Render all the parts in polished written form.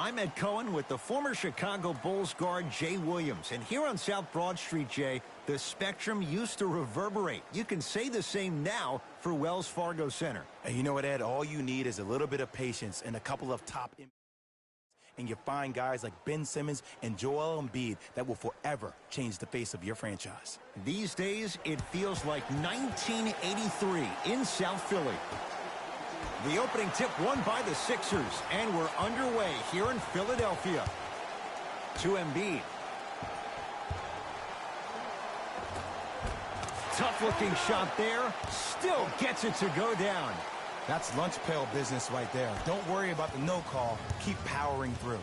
I'm Ed Cohen with the former Chicago Bulls guard Jay Williams. And here on South Broad Street, Jay, the spectrum used to reverberate. You can say the same now for Wells Fargo Center. And you know what, Ed? All you need is a little bit of patience and a couple of top... And you find guys like Ben Simmons and Joel Embiid that will forever change the face of your franchise. These days, it feels like 1983 in South Philly. The opening tip won by the Sixers, and we're underway here in Philadelphia. To Embiid. Tough-looking shot there. Still gets it to go down. That's lunch pail business right there. Don't worry about the no call. Keep powering through.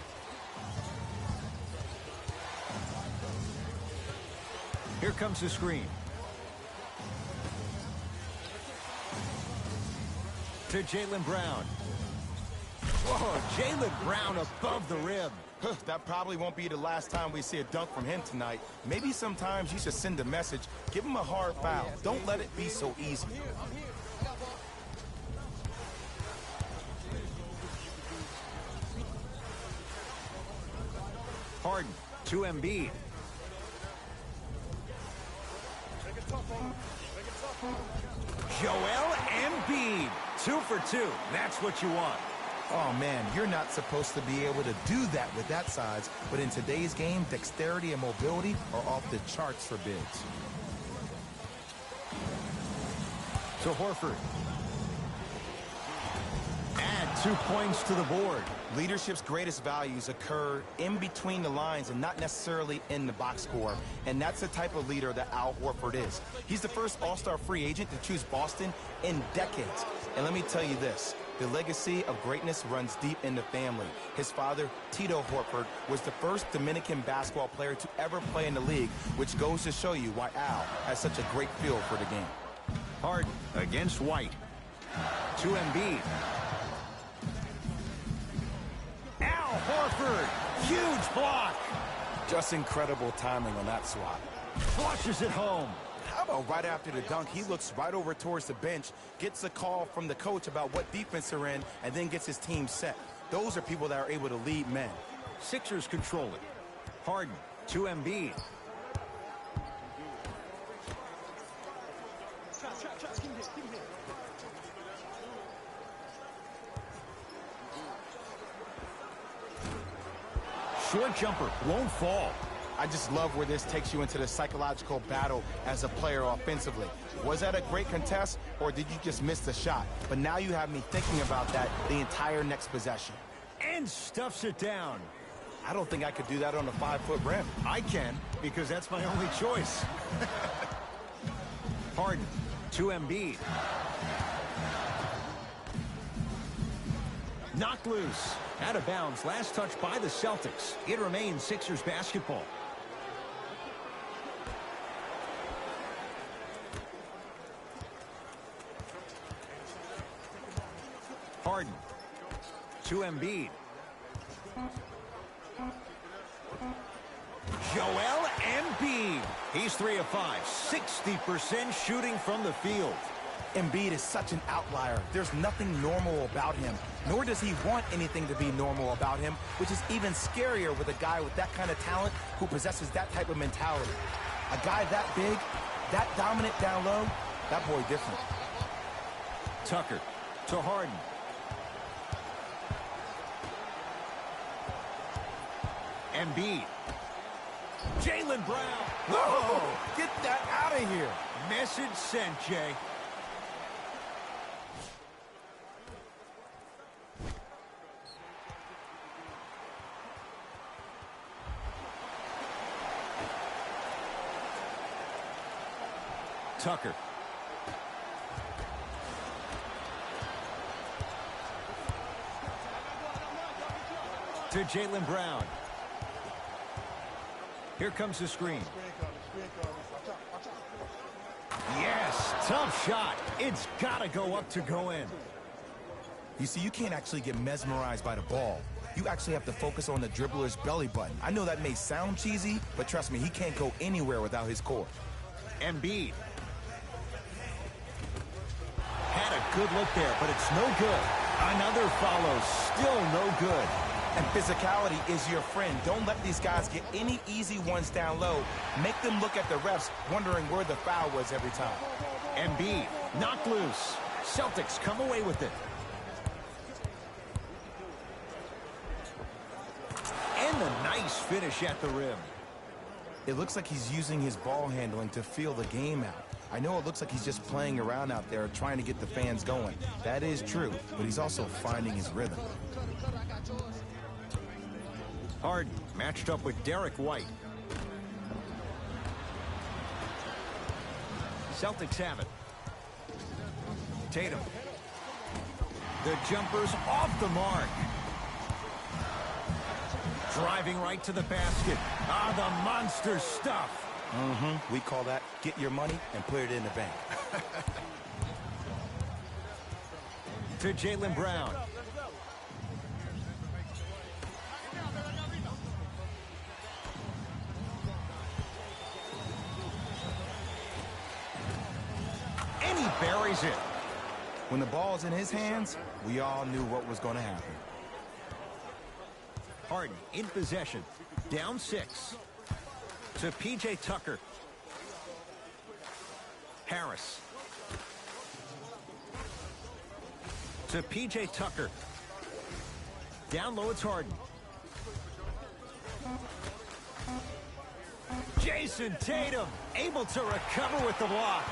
Here comes the screen. To Jaylen Brown. Whoa, Jaylen Brown above the rim. That probably won't be the last time we see a dunk from him tonight. Maybe sometimes you should send a message. Give him a hard foul. Don't let it be so easy. Harden to Embiid. Joel Embiid, 2 for 2. That's what you want. Oh, man, you're not supposed to be able to do that with that size, but in today's game, dexterity and mobility are off the charts for bigs. To Horford. Add 2 points to the board. Leadership's greatest values occur in between the lines and not necessarily in the box score. And that's the type of leader that Al Horford is. He's the first all-star free agent to choose Boston in decades. And let me tell you this, the legacy of greatness runs deep in the family. His father, Tito Horford, was the first Dominican basketball player to ever play in the league, which goes to show you why Al has such a great feel for the game. Harden against White. To Embiid. Al Horford, huge block. Just incredible timing on that swat. Flushes it home. How about right after the dunk, he looks right over towards the bench, gets a call from the coach about what defense they're in, and then gets his team set. Those are people that are able to lead men. Sixers control it. Harden to Embiid. Short jumper won't fall. I just love where this takes you into the psychological battle as a player offensively. Was that a great contest, or did you just miss the shot? But now you have me thinking about that the entire next possession. And stuffs it down. I don't think I could do that on a 5-foot rim. I can, because that's my only choice. Harden to Embiid. Knocked loose. Out of bounds. Last touch by the Celtics. It remains Sixers basketball. Harden to Embiid. Joel Embiid. He's 3 of 5. 60% shooting from the field. Embiid is such an outlier. There's nothing normal about him, nor does he want anything to be normal about him, which is even scarier with a guy with that kind of talent who possesses that type of mentality. A guy that big, that dominant down low, that boy different. Tucker to Harden. Embiid. Jaylen Brown. Whoa! Get that out of here. Message sent, Jay. Tucker. To Jaylen Brown. Here comes the screen. Yes, tough shot. It's got to go up to go in. You see, you can't actually get mesmerized by the ball. You actually have to focus on the dribbler's belly button. I know that may sound cheesy, but trust me, he can't go anywhere without his core. Embiid. Had a good look there, but it's no good. Another follow, still no good. And physicality is your friend. Don't let these guys get any easy ones down low. Make them look at the refs, wondering where the foul was every time. Embiid knocked loose. Celtics come away with it. And a nice finish at the rim. It looks like he's using his ball handling to feel the game out. I know it looks like he's just playing around out there, trying to get the fans going. That is true, but he's also finding his rhythm. Harden matched up with Derek White. Celtics have it. Tatum. The jumper's off the mark. Driving right to the basket. Ah, the monster stuff. We call that get your money and put it in the bank. To Jaylen Brown. And he buries it. When the ball's in his hands, we all knew what was going to happen. Harden in possession. Down 6. To P.J. Tucker. Harris. To P.J. Tucker. Down low, it's Harden. Jason Tatum able to recover with the block.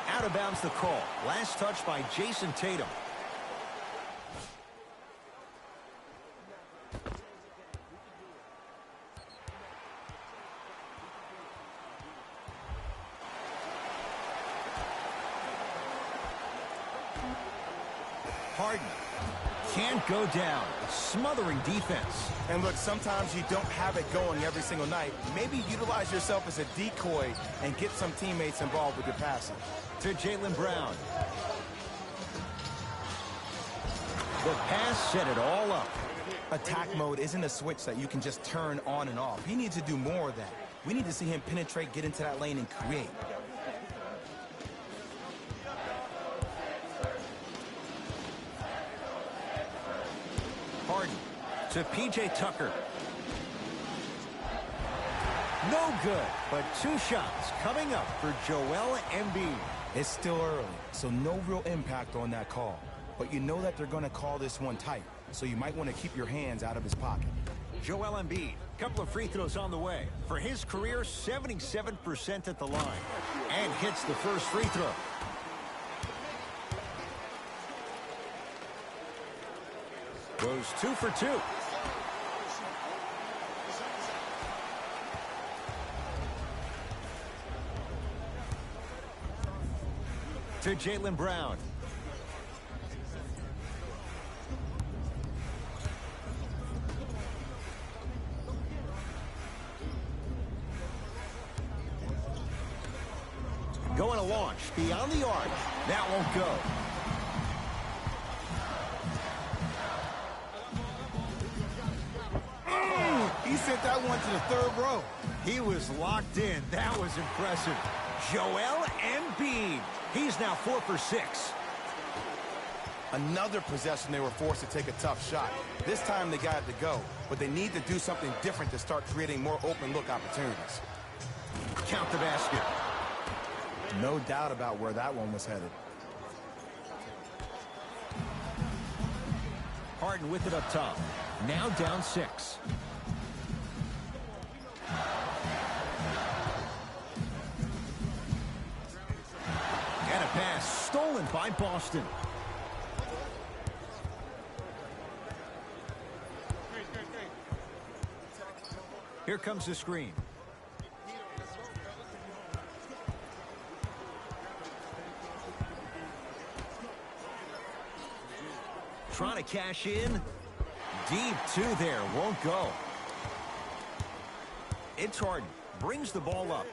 Out of bounds the call. Last touch by Jason Tatum. Harden can't go down. Smothering defense. And look, sometimes you don't have it going every single night. Maybe utilize yourself as a decoy and get some teammates involved with your passing. To Jaylen Brown. The pass set it all up. Attack mode isn't a switch that you can just turn on and off. He needs to do more of that. We need to see him penetrate, get into that lane, and create. Harden to P.J. Tucker. No good, but 2 shots coming up for Joel Embiid. It's still early, so no real impact on that call. But you know that they're going to call this one tight, so you might want to keep your hands out of his pocket. Joel Embiid, couple of free throws on the way. For his career, 77% at the line. And hits the first free throw. Goes 2 for 2. To Jaylen Brown. Going to launch beyond the arc. That won't go. He sent that one to the 3rd row. He was locked in. That was impressive. Joel Embiid. He's now 4 for 6. Another possession they were forced to take a tough shot. This time they got it to go, but they need to do something different to start creating more open look opportunities. Count the basket. No doubt about where that one was headed. Harden with it up top. Now down 6. And a pass stolen by Boston. Here comes the screen. Trying to cash in. Deep 2 there. Won't go. It's Harden. Brings the ball up.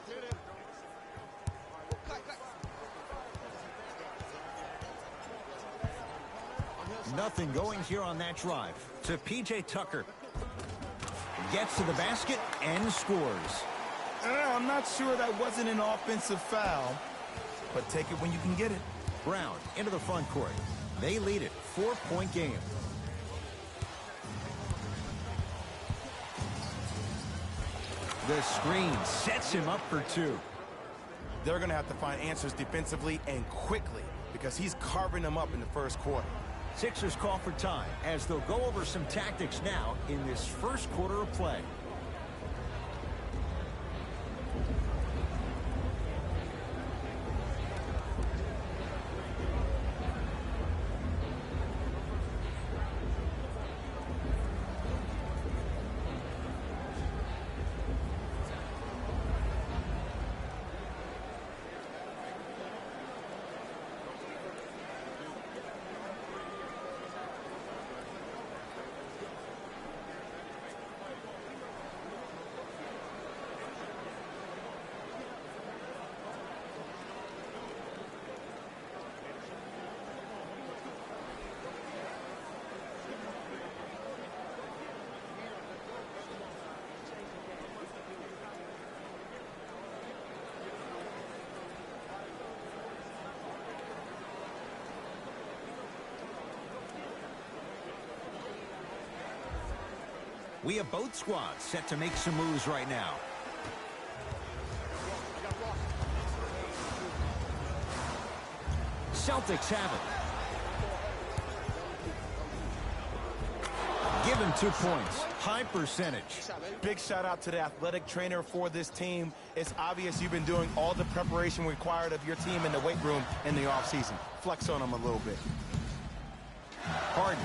Nothing going here on that drive. To P.J. Tucker. Gets to the basket and scores. I'm not sure that wasn't an offensive foul, but take it when you can get it. Brown into the front court. They lead it. 4-point game. The screen sets him up for two. They're going to have to find answers defensively and quickly because he's carving them up in the first quarter. Sixers call for time as they'll go over some tactics now in this first quarter of play. We have both squads set to make some moves right now. Celtics have it. Give him 2 points. High percentage. Big shout out to the athletic trainer for this team. It's obvious you've been doing all the preparation required of your team in the weight room in the offseason. Flex on them a little bit. Harden.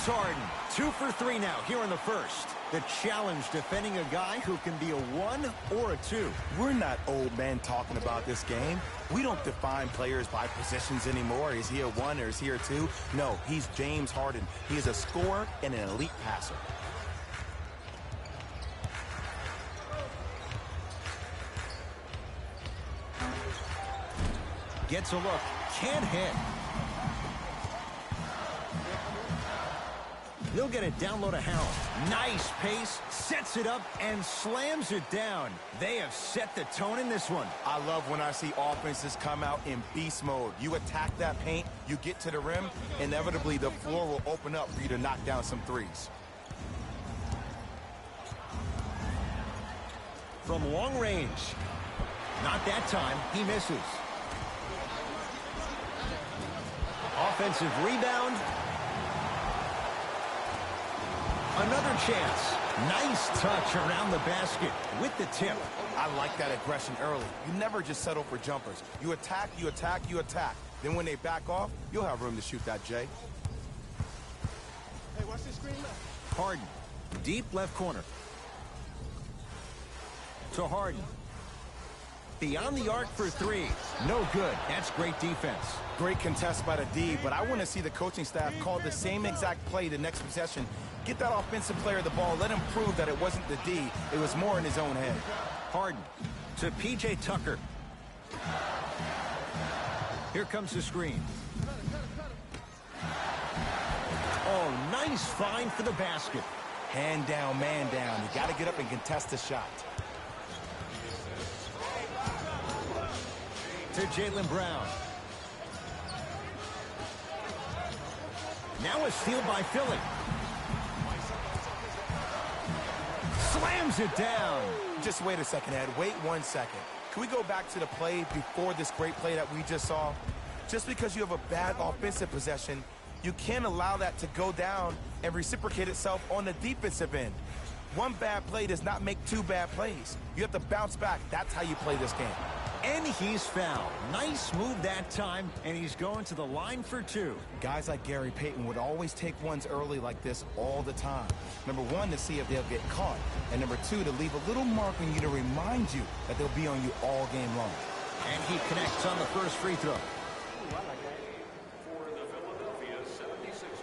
Harden, 2 for 3 now here in the first. The challenge defending a guy who can be a 1 or a 2. We're not old men talking about this game. We don't define players by positions anymore. Is he a 1 or is he a 2? No, he's James Harden. He is a scorer and an elite passer. Gets a look, can't hit. He'll get it down low to Howell. Nice pace, sets it up, and slams it down. They have set the tone in this one. I love when I see offenses come out in beast mode. You attack that paint, you get to the rim, inevitably the floor will open up for you to knock down some threes. From long range. Not that time, he misses. Offensive rebound. Another chance. Nice touch around the basket with the tip. I like that aggression early. You never just settle for jumpers. You attack, you attack, you attack. Then when they back off, you'll have room to shoot that, Jay. Hey, watch this screen left. Harden, deep left corner. To Harden. Beyond the arc for 3. No good. That's great defense. Great contest by the D, but I want to see the coaching staff call the same exact play the next possession. Get that offensive player the ball. Let him prove that it wasn't the D. It was more in his own head. Harden to P.J. Tucker. Here comes the screen. Oh, nice find for the basket. Hand down, man down. You got to get up and contest the shot. To Jaylen Brown. Now a steal by Philly. Slams it down. Just wait a second, Ed. Wait 1 second. Can we go back to the play before this great play that we just saw? Just because you have a bad offensive possession, you can't allow that to go down and reciprocate itself on the defensive end. One bad play does not make 2 bad plays. You have to bounce back. That's how you play this game. And he's fouled. Nice move that time, and he's going to the line for 2. Guys like Gary Payton would always take ones early like this all the time. Number 1, to see if they'll get caught. And number 2, to leave a little mark on you to remind you that they'll be on you all game long. And he connects on the first free throw. For the Philadelphia 76ers.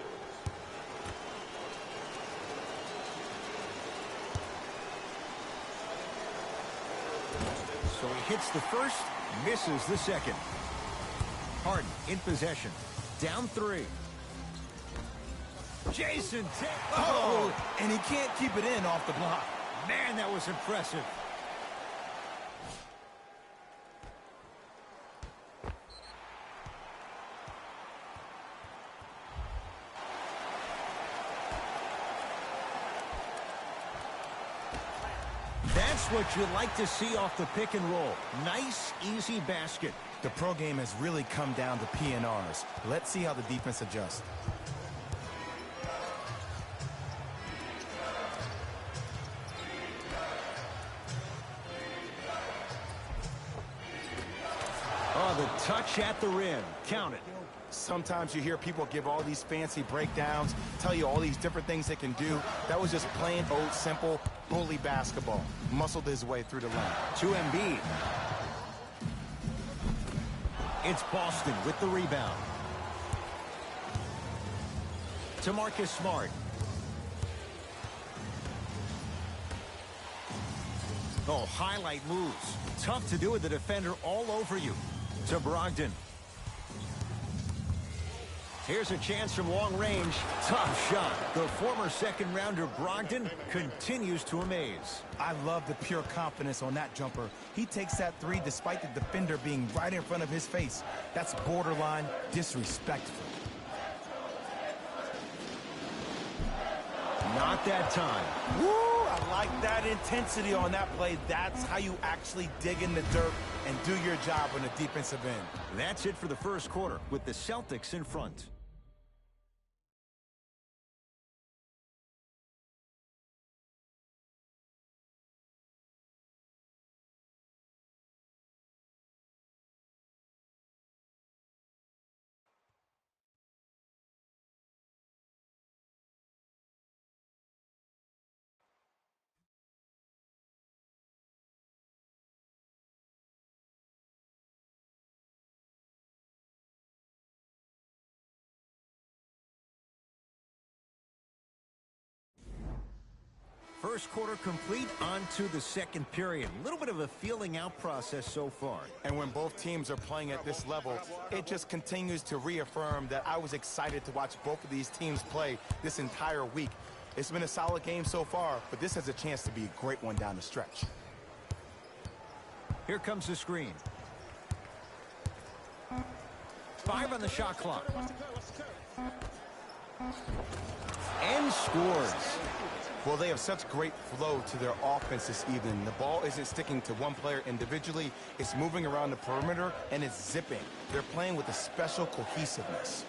So he hits the first, misses the second. Harden in possession. Down 3. Jason Tatum. Oh, and he can't keep it in off the block. Man, that was impressive. That's what you'd like to see off the pick and roll. Nice, easy basket. The pro game has really come down to PNRs. Let's see how the defense adjusts. Oh, the touch at the rim. Count it. Sometimes you hear people give all these fancy breakdowns, tell you all these different things they can do. That was just plain old simple bully basketball. Muscled his way through the lane. To Embiid. It's Boston with the rebound. To Marcus Smart. Oh, highlight moves. Tough to do with the defender all over you. To Brogdon. Here's a chance from long range. Tough shot. The former second-rounder Brogdon continues to amaze. I love the pure confidence on that jumper. He takes that three despite the defender being right in front of his face. That's borderline disrespectful. Not that time. Woo! I like that intensity on that play. That's how you actually dig in the dirt and do your job on the defensive end. That's it for the first quarter with the Celtics in front. First quarter complete, on to the second period. A little bit of a feeling out process so far. And when both teams are playing at this level, it just continues to reaffirm that I was excited to watch both of these teams play this entire week. It's been a solid game so far, but this has a chance to be a great one down the stretch. Here comes the screen. 5 on the shot clock. And scores. Well, they have such great flow to their offense this evening. The ball isn't sticking to one player individually. It's moving around the perimeter, and it's zipping. They're playing with a special cohesiveness.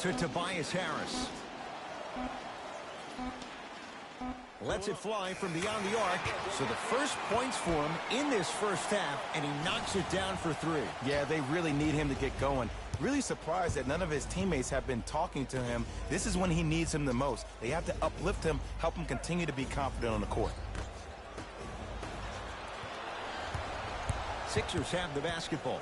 To Tobias Harris. Lets it fly from beyond the arc. So the first points for him in this first half, and he knocks it down for 3. Yeah, they really need him to get going. Really surprised that none of his teammates have been talking to him. This is when he needs him the most. They have to uplift him, help him continue to be confident on the court. Sixers have the basketball.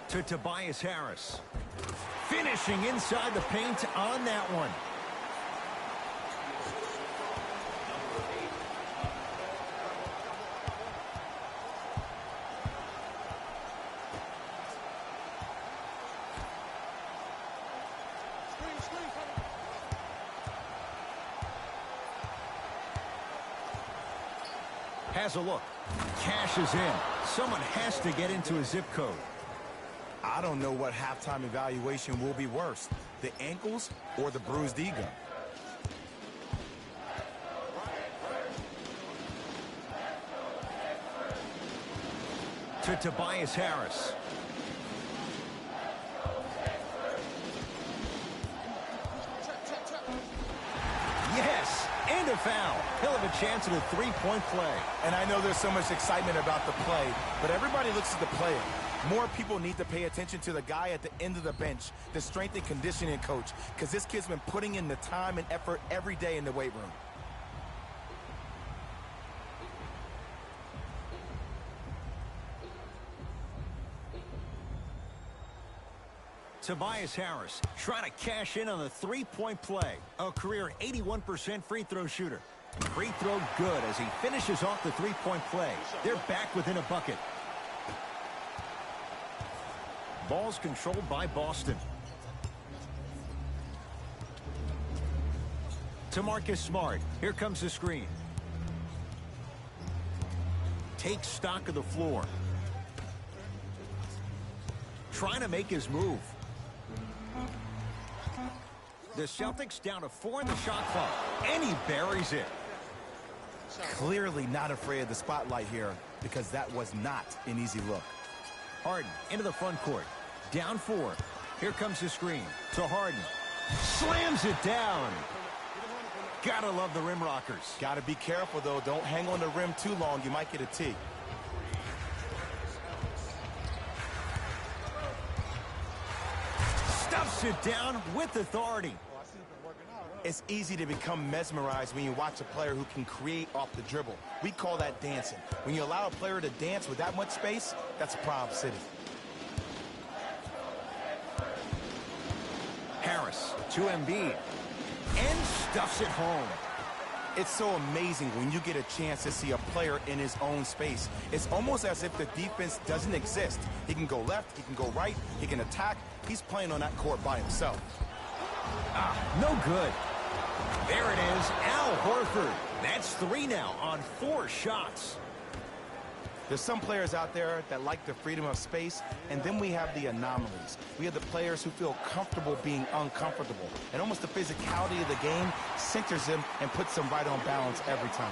To Tobias Harris. Finishing inside the paint on that one. Has a look. Cashes in. Someone has to get into a zip code. I don't know what halftime evaluation will be worse, the ankles or the bruised ego. To Tobias Harris. Yes, and a foul. He'll have a chance at a three-point play. And I know there's so much excitement about the play, but everybody looks at the player. More people need to pay attention to the guy at the end of the bench, the strength and conditioning coach, because this kid's been putting in the time and effort every day in the weight room. Tobias Harris trying to cash in on the three-point play. A career 81% free throw shooter. Free throw good as he finishes off the three-point play. They're back within a bucket. Ball's controlled by Boston. To Marcus Smart. Here comes the screen. takes stock of the floor. Trying to make his move. The Celtics down to 4 in the shot clock, and he buries it. Clearly not afraid of the spotlight here, because that was not an easy look. Harden into the front court. Down 4. Here comes the screen to Harden. Slams it down. Gotta love the rim rockers. Gotta be careful, though. Don't hang on the rim too long. You might get a tee. Stuffs it down with authority. It's easy to become mesmerized when you watch a player who can create off the dribble. We call that dancing. When you allow a player to dance with that much space, that's a problem city. Harris to Embiid. And stuffs it home. It's so amazing when you get a chance to see a player in his own space. It's almost as if the defense doesn't exist. He can go left, he can go right, he can attack. He's playing on that court by himself. No good. There it is, Al Horford. That's 3 now on 4 shots. There's some players out there that like the freedom of space, and then we have the anomalies. We have the players who feel comfortable being uncomfortable, and almost the physicality of the game centers them and puts them right on balance every time.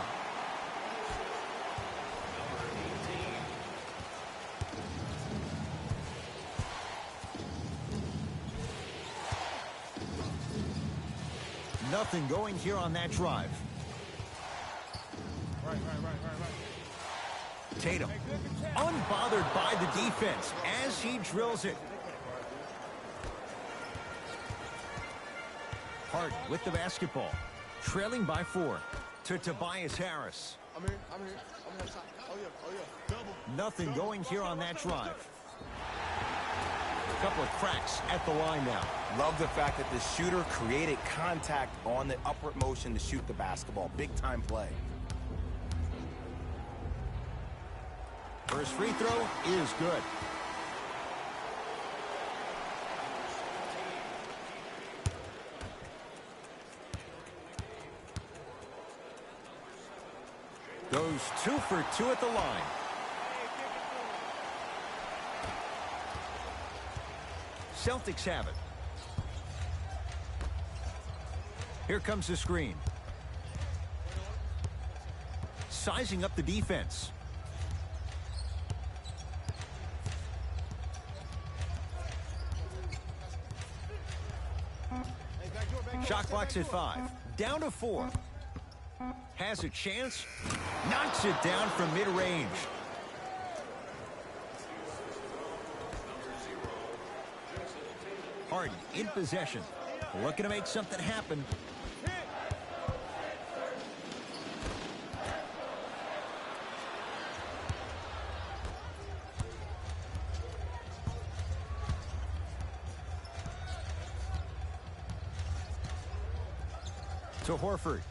Nothing going here on that drive. Right. Tatum, unbothered by the defense as he drills it. Harden with the basketball, trailing by 4 to Tobias Harris. I'm here. Oh yeah. Double. Nothing going here on that drive. A couple of cracks at the line now. Love the fact that the shooter created contact on the upward motion to shoot the basketball. Big time play. First free throw is good. Goes 2 for 2 at the line. Celtics have it. Here comes the screen. Sizing up the defense. Shot clock's at 5. Down to 4. Has a chance. Knocks it down from mid-range. Harden in possession. Looking to make something happen. To Horford.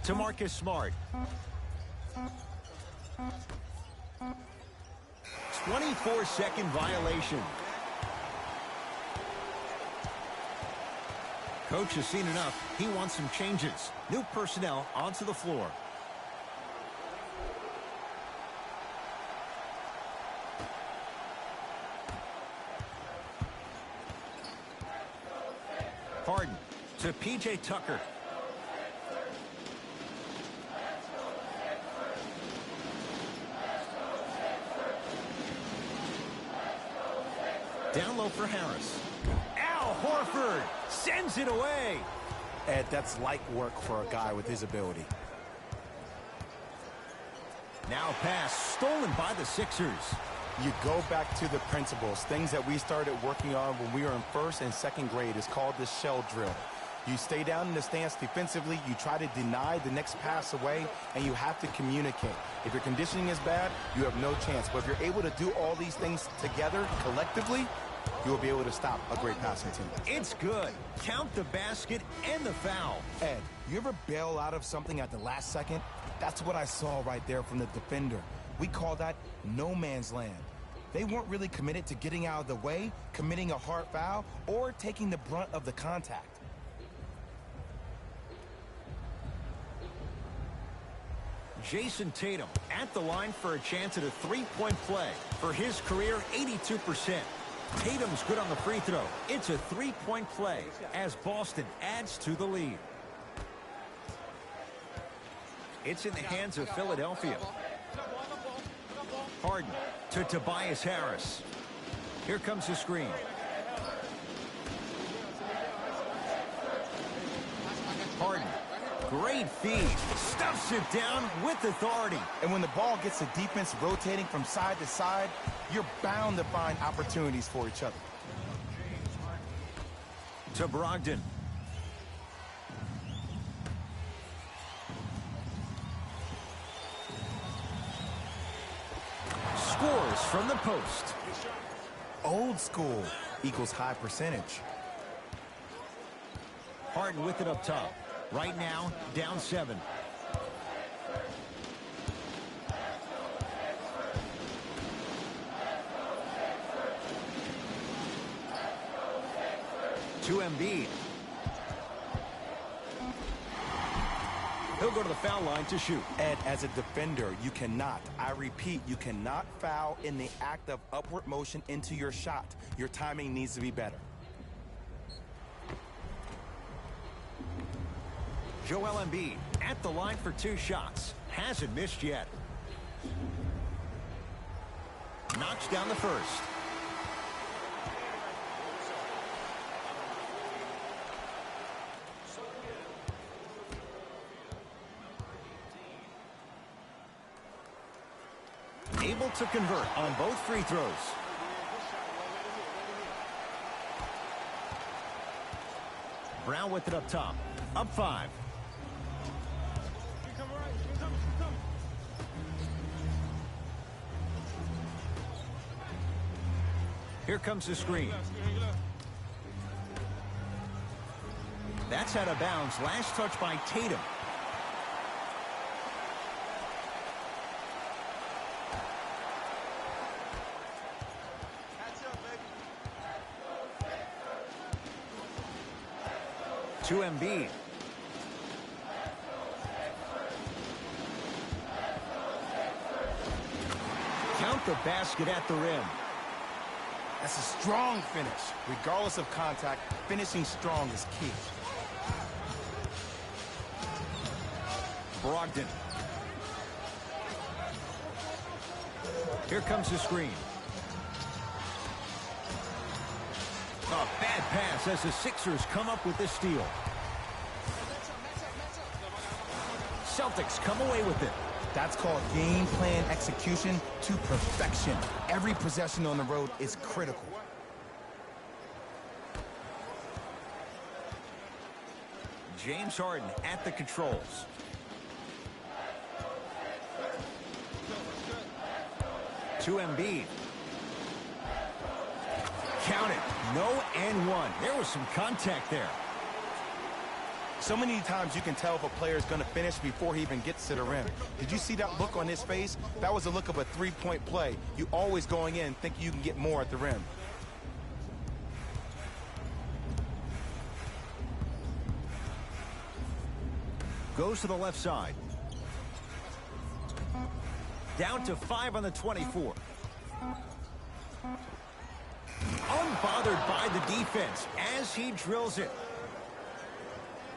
To Marcus Smart. 24-second violation. Coach has seen enough. He wants some changes. New personnel onto the floor. Harden to P.J. Tucker. Down low for Harris. Al Horford sends it away. Ed, that's light work for a guy with his ability. Now pass stolen by the Sixers. You go back to the principles, things that we started working on when we were in first and second grade. Is called the shell drill. You stay down in the stance defensively, you try to deny the next pass away, and you have to communicate. If your conditioning is bad, you have no chance. But if you're able to do all these things together, collectively, you will be able to stop a great passing team. It's good. Count the basket and the foul. Ed, you ever bail out of something at the last second? That's what I saw right there from the defender. We call that no man's land. They weren't really committed to getting out of the way, committing a hard foul, or taking the brunt of the contact. Jason Tatum at the line for a chance at a three-point play. For his career, 82%. Tatum's good on the free throw. It's a three-point play as Boston adds to the lead. It's in the hands of Philadelphia. Harden to Tobias Harris. Here comes the screen. Harden, great feed, stuffs it down with authority. And when the ball gets the defense rotating from side to side, you're bound to find opportunities for each other. To Brogdon. Scores from the post. Old school equals high percentage. Harden with it up top. Right now, down 7. To Embiid. He'll go to the foul line to shoot. And as a defender, you cannot, I repeat, you cannot foul in the act of upward motion into your shot. Your timing needs to be better. Joel Embiid at the line for 2 shots. Hasn't missed yet. Knocks down the first. Able to convert on both free throws. Brown with it up top. Up 5. Here comes the screen. That's out of bounds. Last touch by Tatum. To Embiid. Count the basket at the rim. That's a strong finish. Regardless of contact, finishing strong is key. Brogdon. Here comes the screen. A bad pass as the Sixers come up with the steal. Celtics come away with it. That's called game plan execution to perfection. Every possession on the road is critical. James Harden at the controls. To Embiid. Count it. No and 1. There was some contact there. So many times you can tell if a player is going to finish before he even gets to the rim. Did you see that look on his face? That was the look of a three-point play. You always going in think you can get more at the rim. Goes to the left side. Down to 5 on the 24. Unbothered by the defense as he drills it.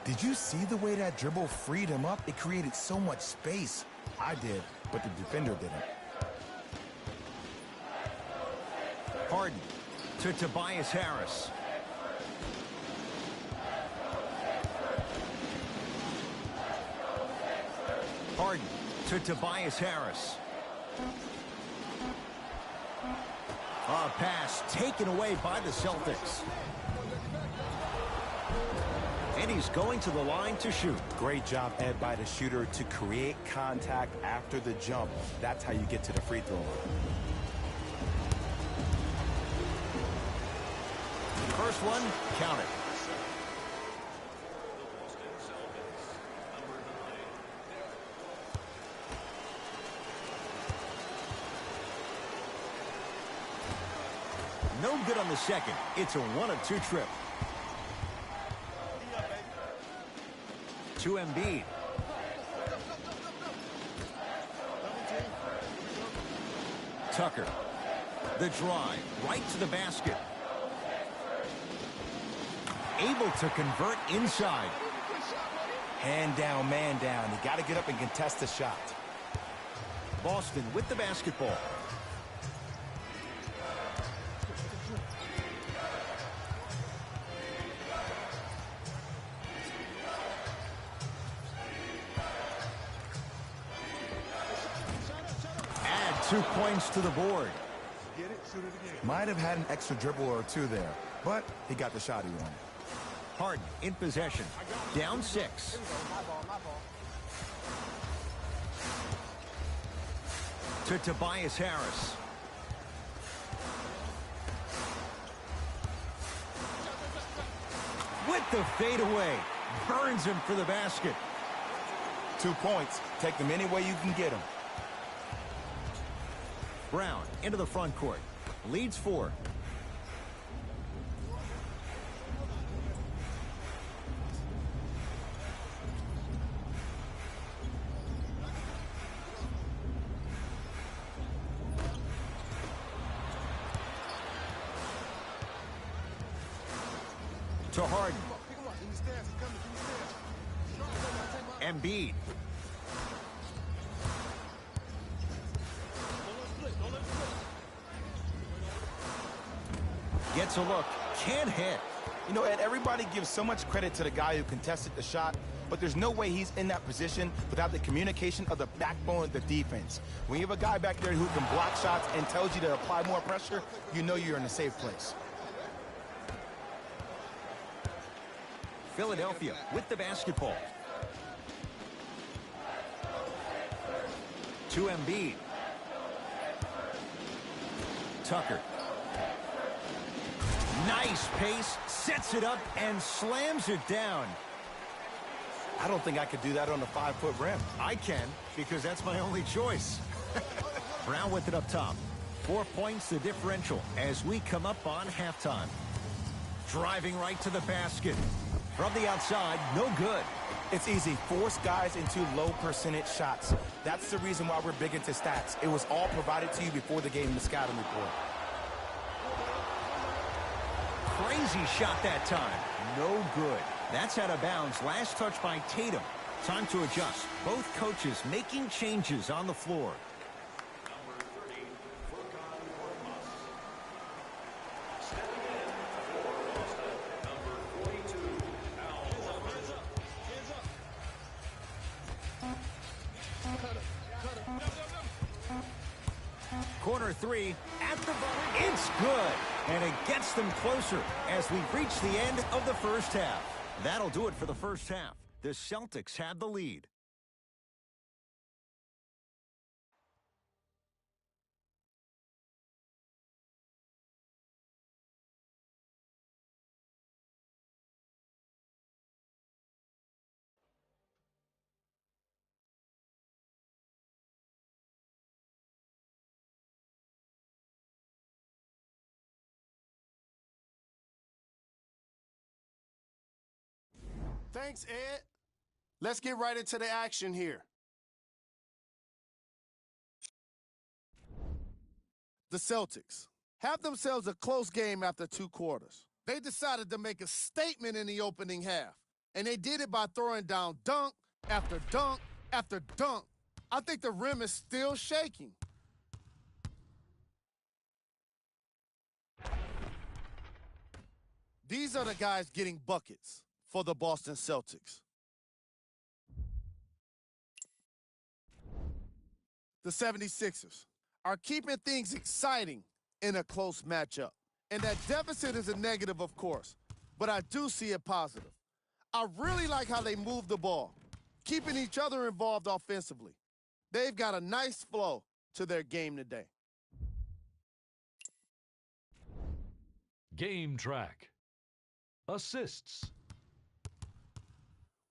Did you see the way that dribble freed him up? It created so much space. I did, but the defender didn't. Harden to Tobias Harris. Harden to Tobias Harris. A pass taken away by the Celtics. And he's going to the line to shoot. Great job, Ed, by the shooter to create contact after the jump. That's how you get to the free throw line. First one, count it. No good on the second. It's a 1-of-2 trip. To Embiid. Tucker. The drive right to the basket. Able to convert inside. Hand down, man down. You got to get up and contest the shot. Boston with the basketball. Add 2 points to the board. Get it, shoot it again. Might have had an extra dribble or two there, but he got the shot he wanted. Harden in possession. Down 6. Here we go. My ball. To Tobias Harris. With the fadeaway. Burns him for the basket. 2 points. Take them any way you can get them. Brown into the front court. Leads 4. To Harden. Pick him up. In the stands. He's coming through the stands. Embiid. Gets a look. Can't hit. You know, Ed, everybody gives so much credit to the guy who contested the shot, but there's no way he's in that position without the communication of the backbone of the defense. When you have a guy back there who can block shots and tells you to apply more pressure, you know you're in a safe place. Philadelphia with the basketball. To Embiid. Tucker. Nice pace, sets it up, and slams it down. I don't think I could do that on a 5-foot rim. I can, because that's my only choice. Brown with it up top. 4 points the differential as we come up on halftime. Driving right to the basket. From the outside, no good. It's easy. Force guys into low percentage shots. That's the reason why we're big into stats. It was all provided to you before the game in the scouting report. Crazy shot that time. No good. That's out of bounds. Last touch by Tatum. Time to adjust. Both coaches making changes on the floor. Number 30, Furkan Korkmaz. Stepping in for Boston, number 42, Al Horford. Corner 3 at the buzzer. It's good. And it gets them closer as we reach the end of the first half. That'll do it for the first half. The Celtics have the lead. Thanks, Ed. Let's get right into the action here. The Celtics have themselves a close game after 2 quarters. They decided to make a statement in the opening half, and they did it by throwing down dunk after dunk after dunk. I think the rim is still shaking. These are the guys getting buckets for the Boston Celtics. The 76ers are keeping things exciting in a close matchup. And that deficit is a negative, of course, but I do see it positive. I really like how they move the ball, keeping each other involved offensively. They've got a nice flow to their game today. Game track. Assists.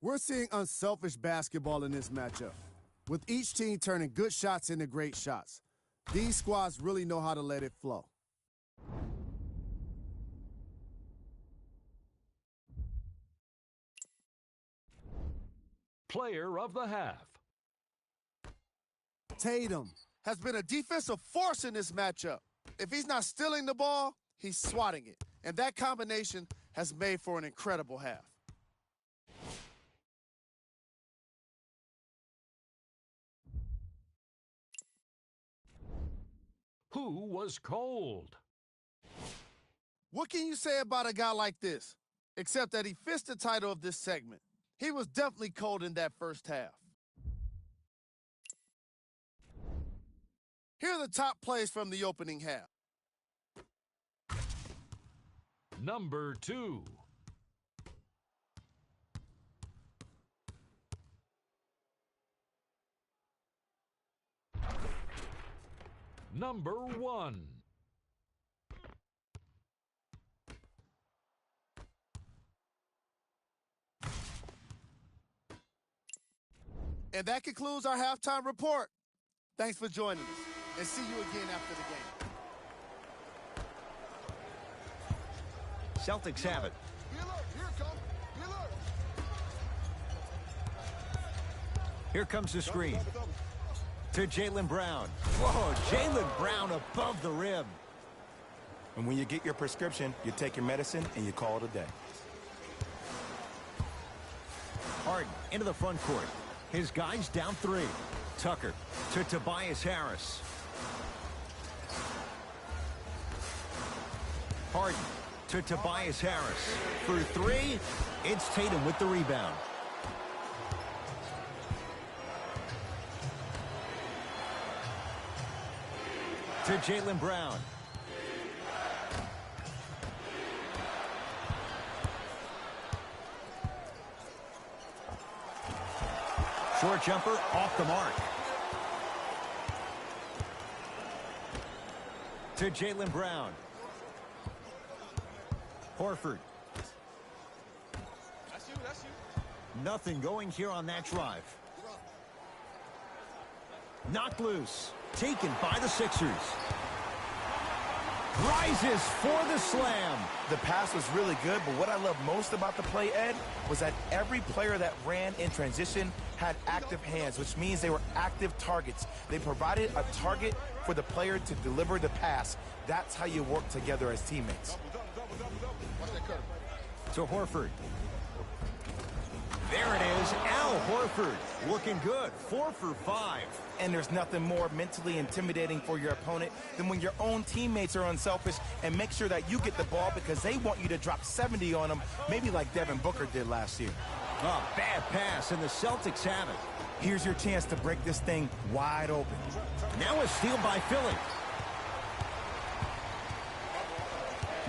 We're seeing unselfish basketball in this matchup, with each team turning good shots into great shots. These squads really know how to let it flow. Player of the half. Tatum has been a defensive force in this matchup. If he's not stealing the ball, he's swatting it. And that combination has made for an incredible half. Who was cold? What can you say about a guy like this? Except that he fits the title of this segment. He was definitely cold in that first half. Here are the top plays from the opening half. Number 2. Number 1. And that concludes our halftime report. Thanks for joining us, and see you again after the game. Celtics have it. Here it comes. Here comes the screen. To Jaylen Brown. Whoa, Jaylen Brown above the rim. And when you get your prescription, you take your medicine and you call it a day. Harden into the front court. His guys down 3. Tucker to Tobias Harris. Harden to Tobias Harris. For 3, it's Tatum with the rebound. To Jaylen Brown. Short jumper off the mark. To Jaylen Brown. Horford. That's you. Nothing going here on that drive. Knocked loose. Taken by the Sixers. Rises for the slam. The pass was really good, but what I love most about the play, Ed, was that every player that ran in transition had active hands, which means they were active targets. They provided a target for the player to deliver the pass. That's how you work together as teammates. Double. Watch that curve. To Horford. There it is, Al Horford. Looking good, 4 for 5. And there's nothing more mentally intimidating for your opponent than when your own teammates are unselfish and make sure that you get the ball because they want you to drop 70 on them, maybe like Devin Booker did last year. A bad pass, and the Celtics have it. Here's your chance to break this thing wide open. Now a steal by Philly.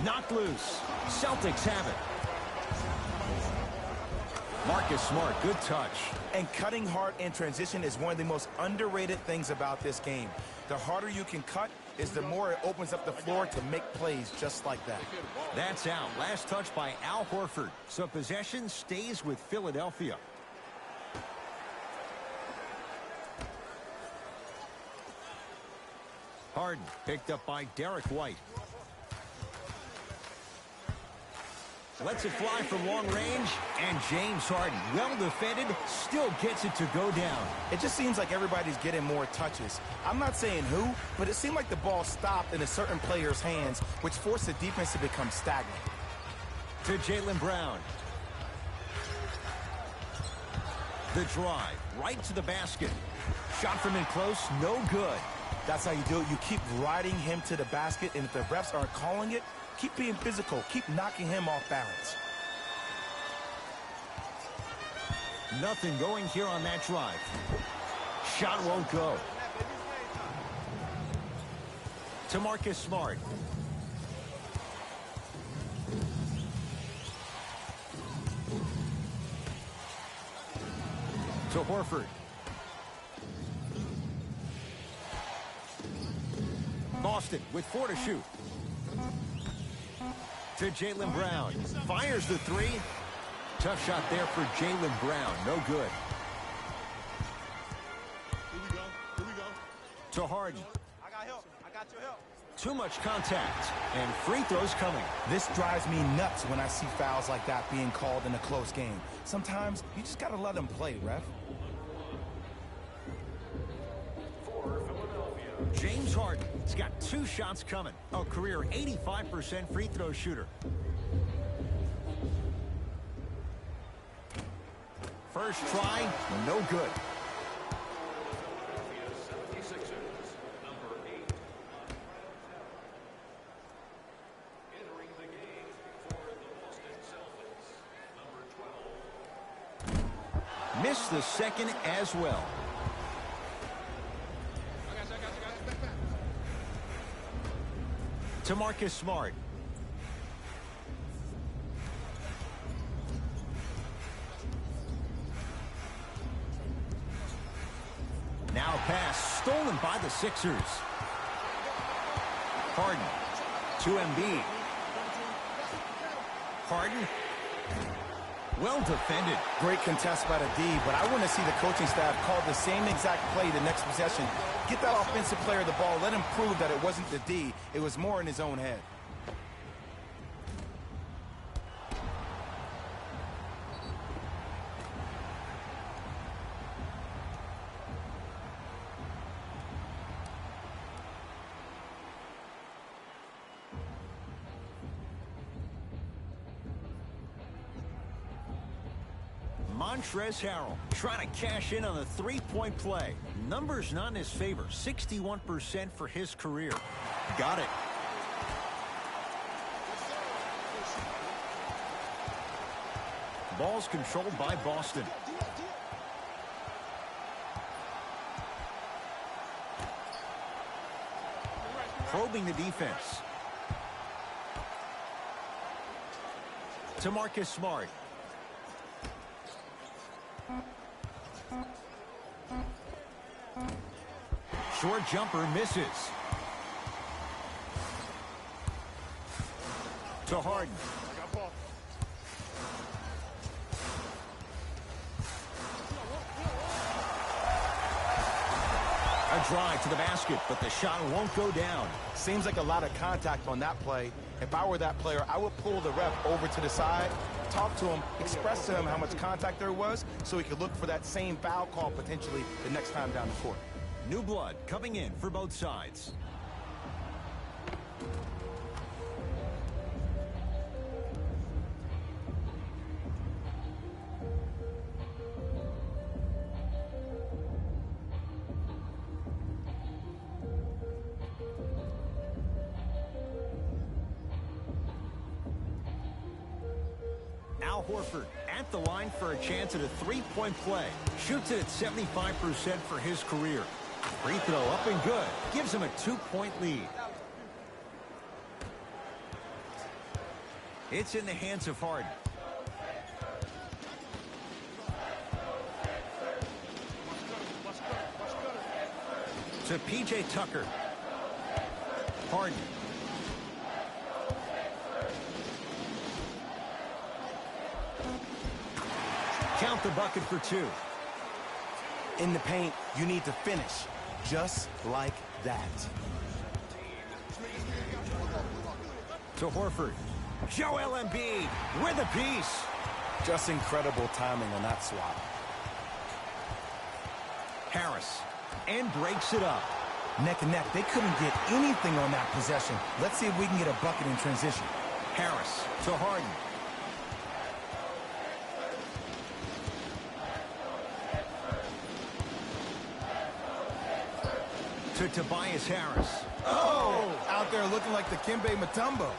Knocked loose. Celtics have it. Marcus Smart, good touch. And cutting hard in transition is one of the most underrated things about this game. The harder you can cut is the more it opens up the floor to make plays just like that. That's out. Last touch by Al Horford. So possession stays with Philadelphia. Harden picked up by Derek White. Lets it fly from long range, and James Harden, well defended, still gets it to go down. It just seems like everybody's getting more touches. I'm not saying who, but it seemed like the ball stopped in a certain player's hands, which forced the defense to become stagnant. To Jaylen Brown. The drive, right to the basket. Shot from in close, no good. That's how you do it. You keep riding him to the basket, and if the refs aren't calling it, keep being physical. Keep knocking him off balance. Nothing going here on that drive. Shot won't go. To Marcus Smart. To Horford. Boston with 4 to shoot. To Jaylen Brown. Fires the 3. Tough shot there for Jaylen Brown. No good. Here we go. To Harden. I got help. I got your help. Too much contact. And free throws coming. This drives me nuts when I see fouls like that being called in a close game. Sometimes you just got to let them play, ref. For Philadelphia, James Harden's got 2 shots coming. A career 85% free throw shooter. First try, no good. Philadelphia 76ers, number 8. Entering the game for the Boston Celtics, number 12. Missed the second as well. To Marcus Smart. Now pass stolen by the Sixers. Harden to Embiid. Harden. Well defended. Great contest by the D, but I want to see the coaching staff call the same exact play the next possession. Get that offensive player the ball. Let him prove that it wasn't the D. It was more in his own head. Montrezl Harrell trying to cash in on a three-point play. Numbers not in his favor. 61% for his career. Got it. Ball's controlled by Boston. Probing the defense. To Marcus Smart. Short jumper misses. To Harden. A drive to the basket, but the shot won't go down. Seems like a lot of contact on that play. If I were that player, I would pull the ref over to the side, talk to him, express to him how much contact there was so he could look for that same foul call potentially the next time down the court. New blood coming in for both sides. Al Horford at the line for a chance at a three-point play. Shoots it at 75% for his career. Free throw up and good. Gives him a 2-point lead. It's in the hands of Harden. To P.J. Tucker. Harden. Count the bucket for 2. In the paint, you need to finish just like that. To Horford. Joel Embiid with a piece. Just incredible timing on that swap. Harris. And breaks it up. Neck and neck. They couldn't get anything on that possession. Let's see if we can get a bucket in transition. Harris to Harden. To Tobias Harris. Oh! Out there looking like the Kimbe Mutombo.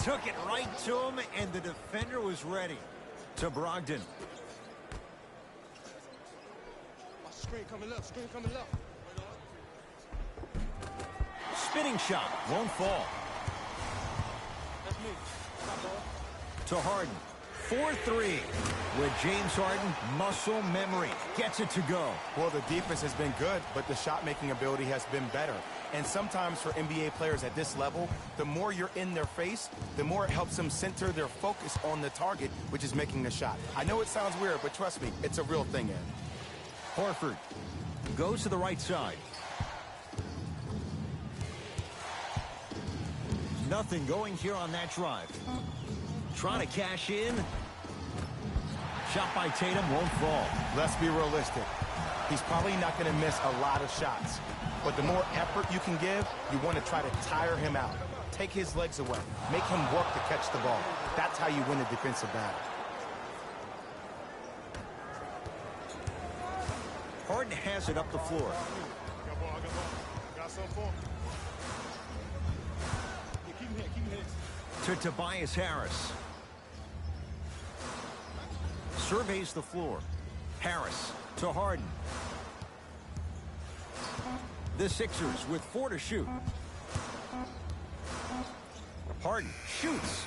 Took it right to him, and the defender was ready. To Brogdon. Screen coming left, screen coming left. Spinning shot. Won't fall. That's me. Stop, ball. To Harden. 4-3. With James Harden, muscle memory. Gets it to go. Well, the defense has been good, but the shot-making ability has been better. And sometimes for NBA players at this level, the more you're in their face, the more it helps them center their focus on the target, which is making the shot. I know it sounds weird, but trust me, it's a real thing, Ed. Horford goes to the right side. Nothing going here on that drive. Trying to cash in. Shot by Tatum won't fall. Let's be realistic. He's probably not going to miss a lot of shots. But the more effort you can give, you want to try to tire him out. Take his legs away. Make him work to catch the ball. That's how you win a defensive battle. Harden has it up the floor. Got ball, got something for him. Yeah, keep him here, To Tobias Harris. Surveys the floor. Harris to Harden. The Sixers with 4 to shoot. Harden shoots.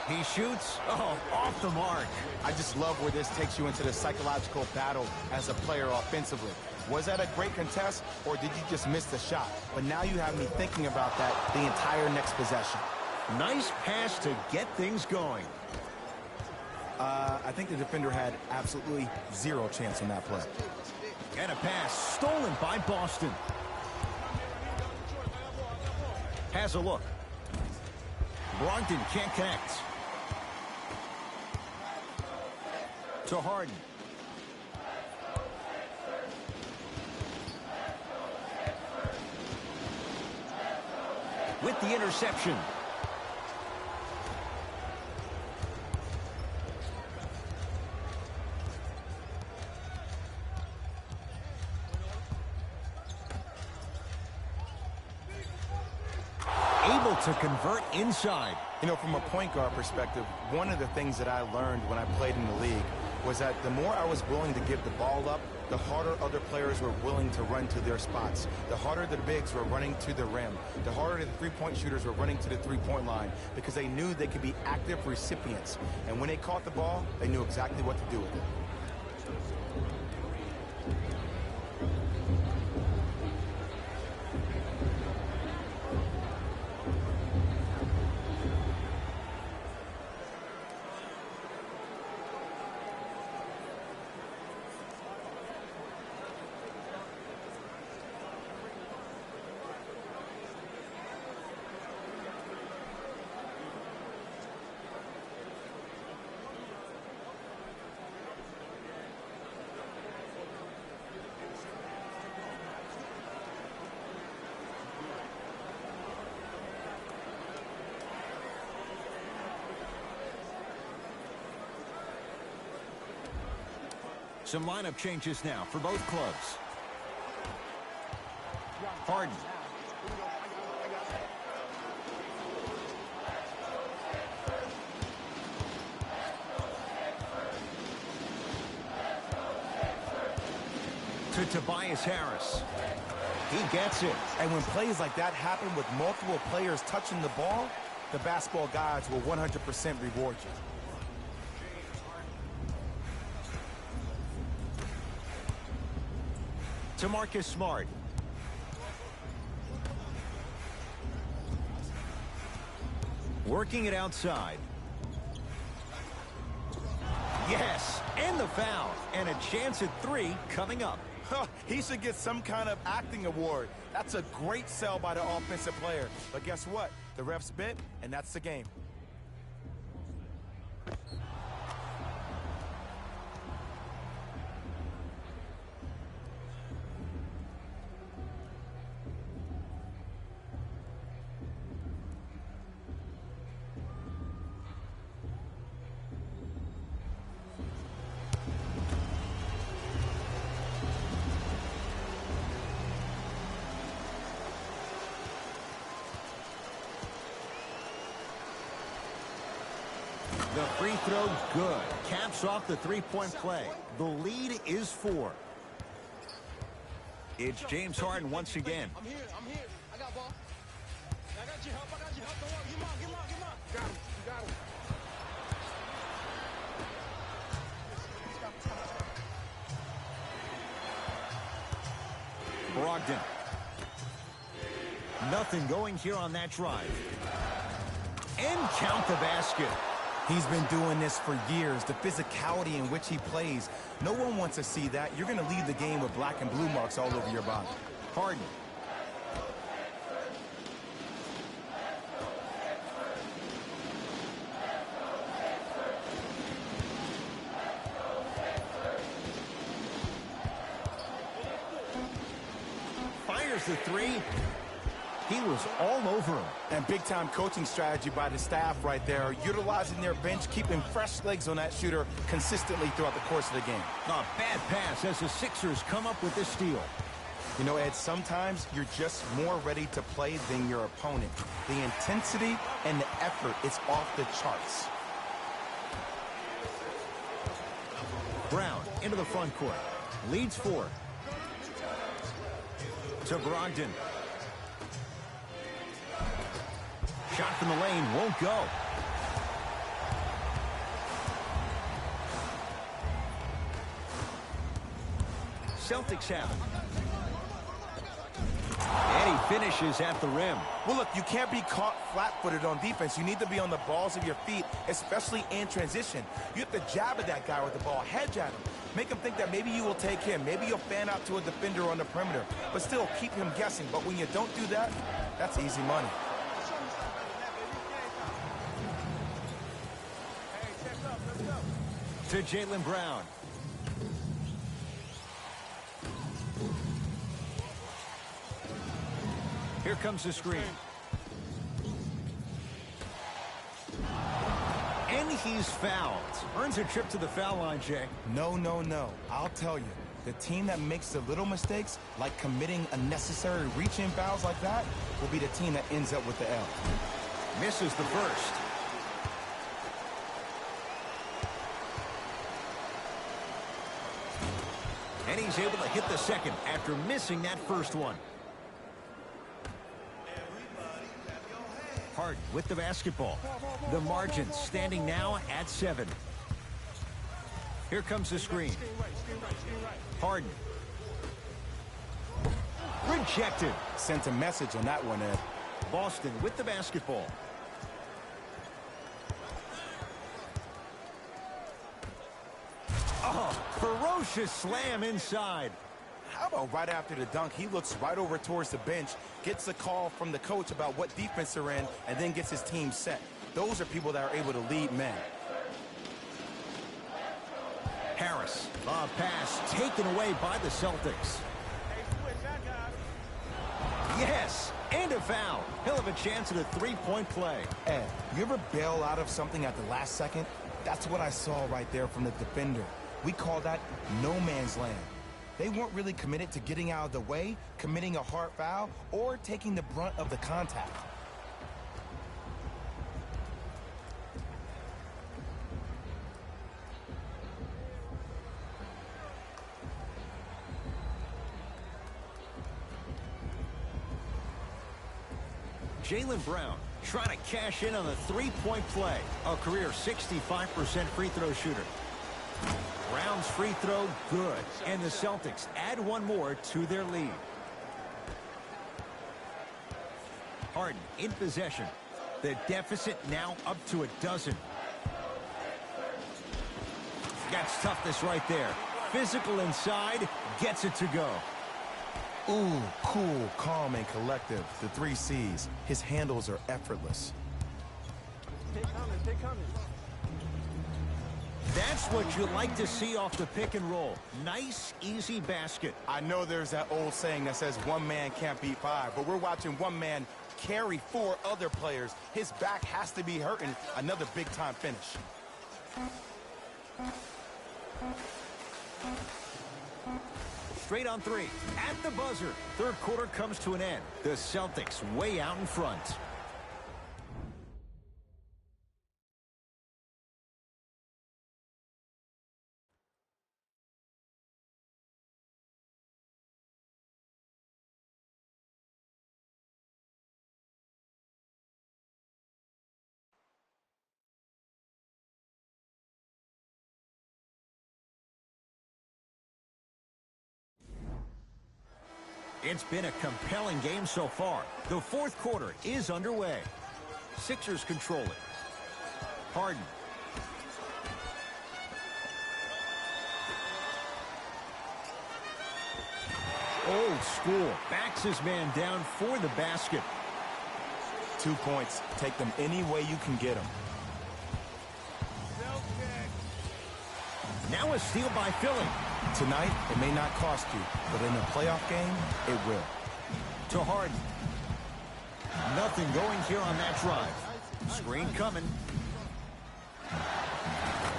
He shoots. Oh, off the mark. I just love where this takes you into the psychological battle as a player offensively. Was that a great contest, or did you just miss the shot? But now you have me thinking about that the entire next possession. Nice pass to get things going. I think the defender had absolutely zero chance in that play. And a pass stolen by Boston. Has a look. Brogdon can't connect. To Harden. With the interception. Able to convert inside. You know, from a point guard perspective, one of the things that I learned when I played in the league was that the more I was willing to give the ball up, the harder other players were willing to run to their spots. The harder the bigs were running to the rim. The harder the three-point shooters were running to the three-point line because they knew they could be active recipients. And when they caught the ball, they knew exactly what to do with it. Some lineup changes now for both clubs. Harden. To Tobias Harris. He gets it. And when plays like that happen with multiple players touching the ball, the basketball gods will 100% reward you. To Marcus Smart. Working it outside. Yes, and the foul. And a chance at 3 coming up. He should get some kind of acting award. That's a great sell by the offensive player. But guess what? The refs bit, and that's the game. The free throw, good. Caps off the three-point play. The lead is 4. It's James Harden once again. I'm here. I got ball. I got your help. Don't worry. Get him out. Got him. You got him. Brogdon. Nothing going here on that drive. And count the basket. He's been doing this for years. The physicality in which he plays, no one wants to see that. You're going to leave the game with black and blue marks all over your body. Harden. fires the three. He was all over him. And big-time coaching strategy by the staff right there, utilizing their bench, keeping fresh legs on that shooter consistently throughout the course of the game. A bad pass as the Sixers come up with this steal. You know, Ed, sometimes you're just more ready to play than your opponent. The intensity and the effort is off the charts. Brown into the front court. Leads 4. To Brogdon. Shot from the lane won't go. Celtics have it. And he finishes at the rim. Well, look, you can't be caught flat-footed on defense. You need to be on the balls of your feet, especially in transition. You have to jab at that guy with the ball, hedge at him. Make him think that maybe you will take him. Maybe you'll fan out to a defender on the perimeter, but still keep him guessing. But when you don't do that, that's easy money. To Jaylen Brown. Here comes the screen. And he's fouled. Earns a trip to the foul line, Jay. No, no, no. I'll tell you, the team that makes the little mistakes, like committing unnecessary reach-in fouls like that, will be the team that ends up with the L. Misses the first. And he's able to hit the second after missing that first one. Harden with the basketball. The margin standing now at 7. Here comes the screen. Harden. Rejected. Sent a message on that one, Ed. Boston with the basketball. Oh, ferocious slam inside. How about right after the dunk, he looks right over towards the bench, gets a call from the coach about what defense they're in, and then gets his team set. Those are people that are able to lead men. Harris, a pass taken away by the Celtics. Yes, and a foul. He'll have a chance at a three-point play. Ed, you ever bail out of something at the last second? That's what I saw right there from the defender. We call that no man's land. They weren't really committed to getting out of the way, committing a hard foul, or taking the brunt of the contact. Jaylen Brown trying to cash in on the three-point play. A career 65% free throw shooter. Brown's free throw good. And the Celtics add one more to their lead. Harden in possession. The deficit now up to a dozen. That's toughness right there. Physical inside, gets it to go. Ooh, cool, calm, and collective. The 3 C's. His handles are effortless. That's what you like to see off the pick and roll. Nice, easy basket. I know there's that old saying that says one man can't beat 5, but we're watching one man carry 4 other players. His back has to be hurting. Another big-time finish. Straight on 3. At the buzzer. Third quarter comes to an end. The Celtics way out in front. It's been a compelling game so far. The fourth quarter is underway. Sixers control it. Harden. Old school. Backs his man down for the basket. 2 points. Take them any way you can get them. Now a steal by Philly. Tonight, it may not cost you, but in a playoff game, it will. To Harden. Nothing going here on that drive. Screen coming.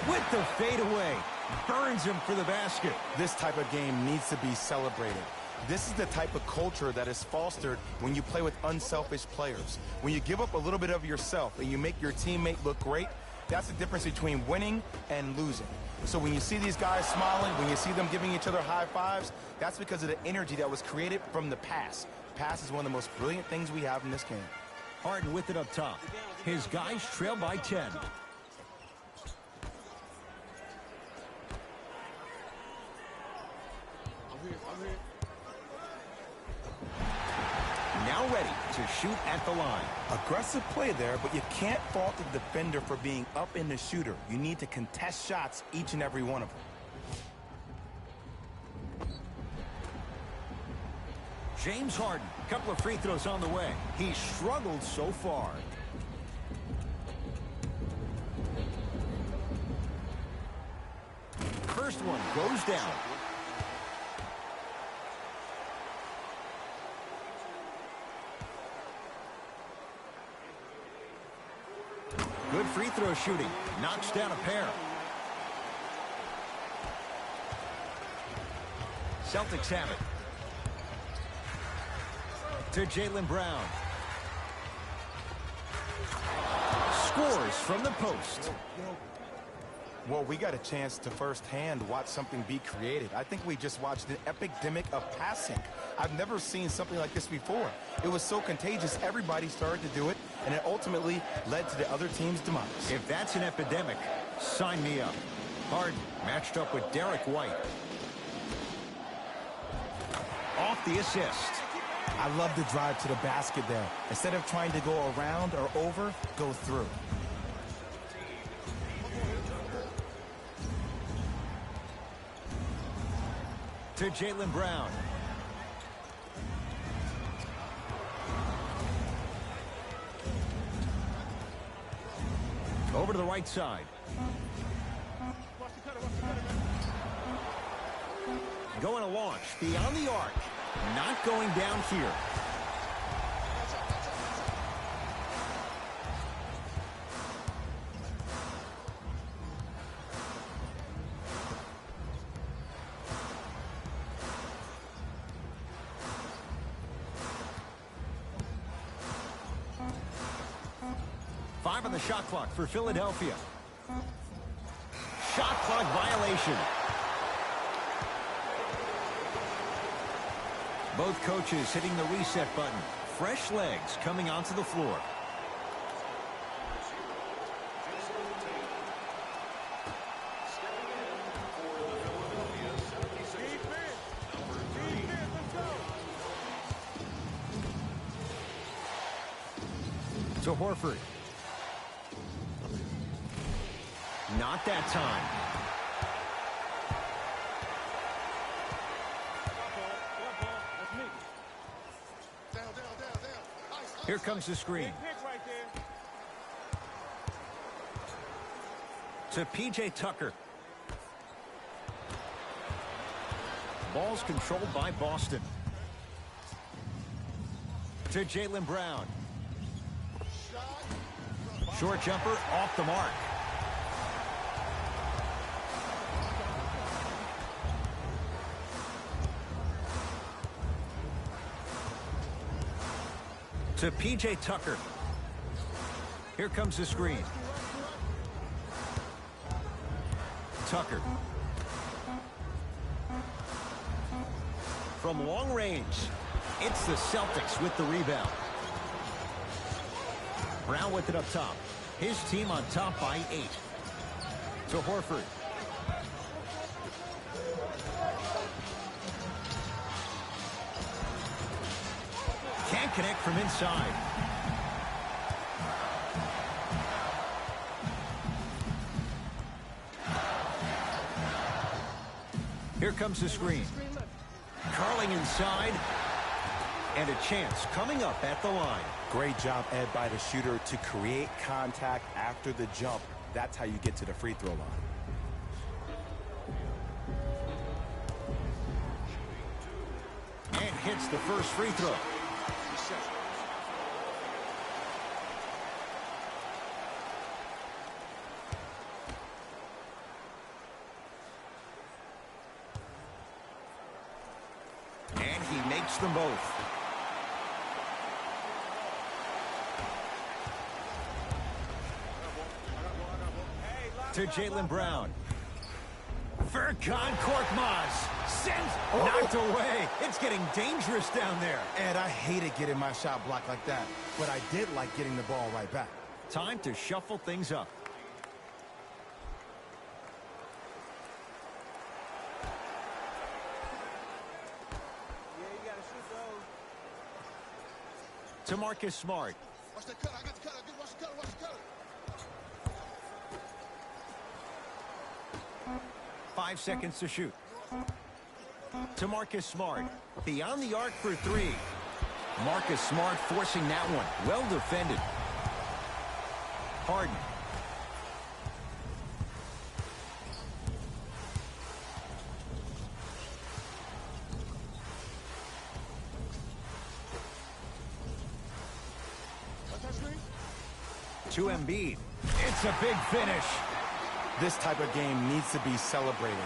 With the fadeaway. Burns him for the basket. This type of game needs to be celebrated. This is the type of culture that is fostered when you play with unselfish players. When you give up a little bit of yourself and you make your teammate look great, that's the difference between winning and losing. So when you see these guys smiling, when you see them giving each other high fives, that's because of the energy that was created from the pass. Pass is one of the most brilliant things we have in this game. Harden with it up top. His guys trail by 10. Now ready to shoot at the line. Aggressive play there, but you can't fault the defender for being up in the shooter. You need to contest shots, each and every one of them. James Harden, couple of free throws on the way. He struggled so far. First one goes down. Good free throw shooting. Knocks down a pair. Celtics have it. To Jaylen Brown. Scores from the post. Well, we got a chance to firsthand watch something be created. I think we just watched an epidemic of passing. I've never seen something like this before. It was so contagious, everybody started to do it, and it ultimately led to the other team's demise. If that's an epidemic, sign me up. Harden matched up with Derek White. Off the assist. I love the drive to the basket there. Instead of trying to go around or over, go through. To Jaylen Brown. Over to the right side. Going to launch beyond the arc. Not going down here. Five on the shot clock for Philadelphia. Shot clock violation. Both coaches hitting the reset button. Fresh legs coming onto the floor. To Horford. Not that time. Here comes the screen. To P.J. Tucker. Ball's controlled by Boston. To Jaylen Brown. Short jumper off the mark. To P.J. Tucker. Here comes the screen. Tucker. From long range, it's the Celtics with the rebound. Brown with it up top. His team on top by 8. To Horford. Can't connect from inside. Here comes the screen. Curling inside. And a chance coming up at the line. Great job, Ed, by the shooter to create contact after the jump. That's how you get to the free throw line. And hits the first free throw. takes them both. To Jaylen Brown. Furkan Korkmaz sends knocked away. It's getting dangerous down there. And I hated getting my shot blocked like that, but I did like getting the ball right back. Time to shuffle things up. To Marcus Smart. Watch the cut. I got the cut. Watch the cut. Watch the cut. 5 seconds to shoot. To Marcus Smart. Beyond the arc for three. Marcus Smart forcing that one. Well defended. Harden. To Embiid. It's a big finish. This type of game needs to be celebrated.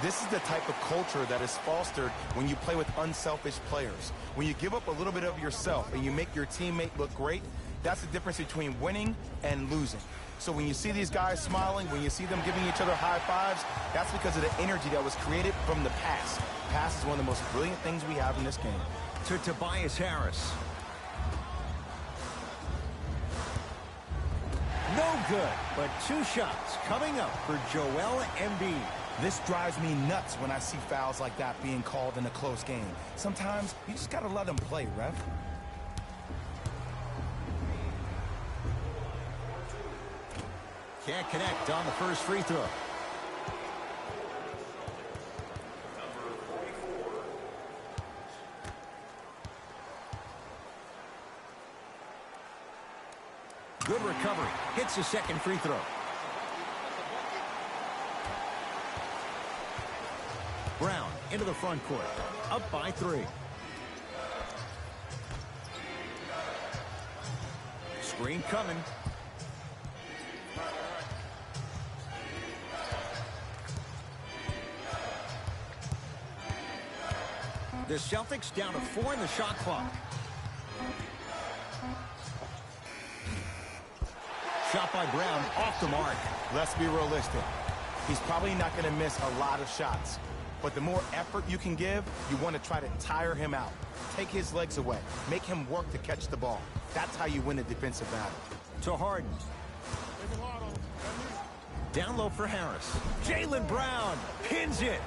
This is the type of culture that is fostered when you play with unselfish players. When you give up a little bit of yourself and you make your teammate look great, that's the difference between winning and losing. So when you see these guys smiling, when you see them giving each other high fives, that's because of the energy that was created from the pass. Pass is one of the most brilliant things we have in this game. To Tobias Harris. No good, but 2 shots coming up for Joel Embiid. This drives me nuts when I see fouls like that being called in a close game. Sometimes you just gotta let them play, ref. Can't connect on the first free throw. Good recovery. Hits the second free throw. Brown into the front court. Up by 3. Screen coming. The Celtics down to 4 in the shot clock. Shot by Brown off the mark. Let's be realistic. He's probably not going to miss a lot of shots. But the more effort you can give, you want to try to tire him out. Take his legs away. Make him work to catch the ball. That's how you win a defensive battle. To Harden. Down low for Harris. Jaylen Brown pins it.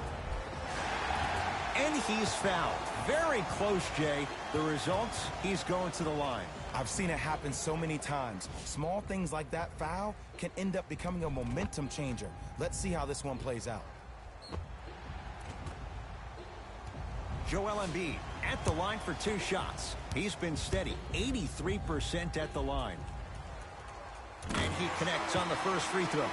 And he's fouled. Very close, Jay. The results, he's going to the line. I've seen it happen so many times. Small things like that foul can end up becoming a momentum changer. Let's see how this one plays out. Joel Embiid at the line for 2 shots. He's been steady, 83% at the line. And he connects on the first free throw.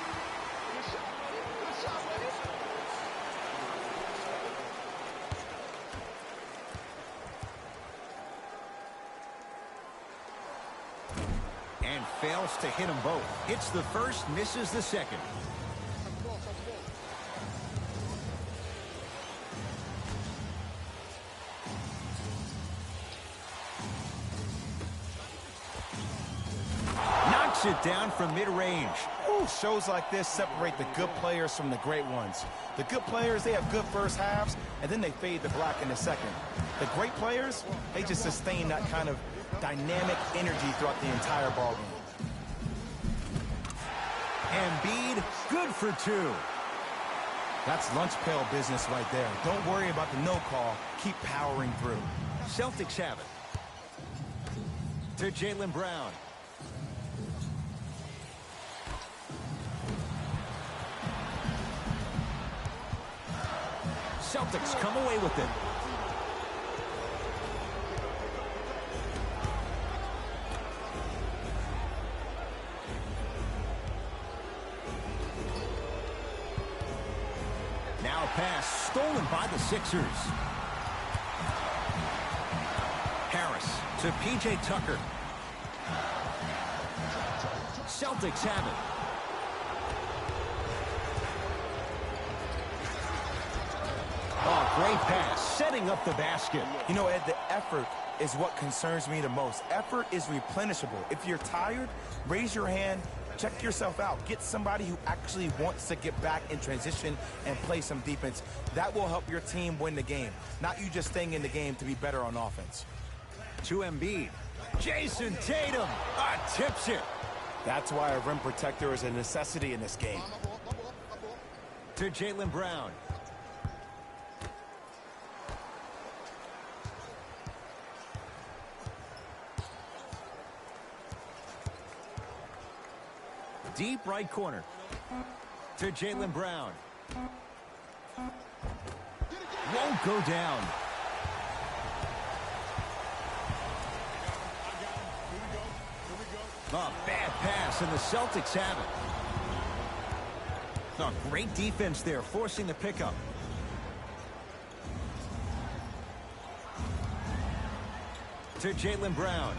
And fails to hit them both. Hits the first, misses the second. Knocks it down from mid-range. Shows like this separate the good players from the great ones. The good players, they have good first halves, and then they fade to black in the second. The great players, they just sustain that kind of dynamic energy throughout the entire ballgame. Embiid, good for 2. That's lunch pail business right there. Don't worry about the no call. Keep powering through. Celtics have it. To Jaylen Brown. Celtics come away with it. Now a pass stolen by the Sixers. Harris to P.J. Tucker. Celtics have it. Oh, great pass, setting up the basket. You know, Ed, the effort is what concerns me the most. Effort is replenishable. If you're tired, raise your hand, check yourself out. Get somebody who actually wants to get back in transition and play some defense. That will help your team win the game, not you just staying in the game to be better on offense. To Embiid. Jason Tatum tips it. That's why a rim protector is a necessity in this game. To Jaylen Brown. Deep right corner. To Jaylen Brown. Won't go down. A bad pass, and the Celtics have it. A great defense there, forcing the pickup. To Jaylen Brown.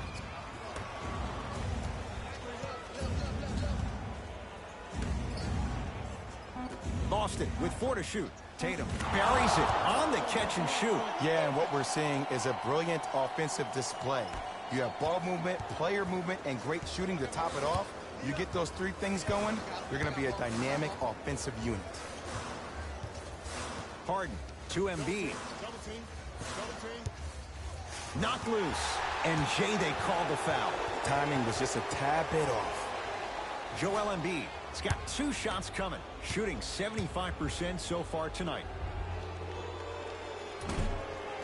Boston with 4 to shoot. Tatum buries it on the catch and shoot. Yeah, and what we're seeing is a brilliant offensive display. You have ball movement, player movement, and great shooting to top it off. You get those 3 things going, you're going to be a dynamic offensive unit. Harden to Embiid. Knocked loose. And Jay, they call the foul. Timing was just a tad bit off. Joel Embiid. He's got 2 shots coming. Shooting 75% so far tonight.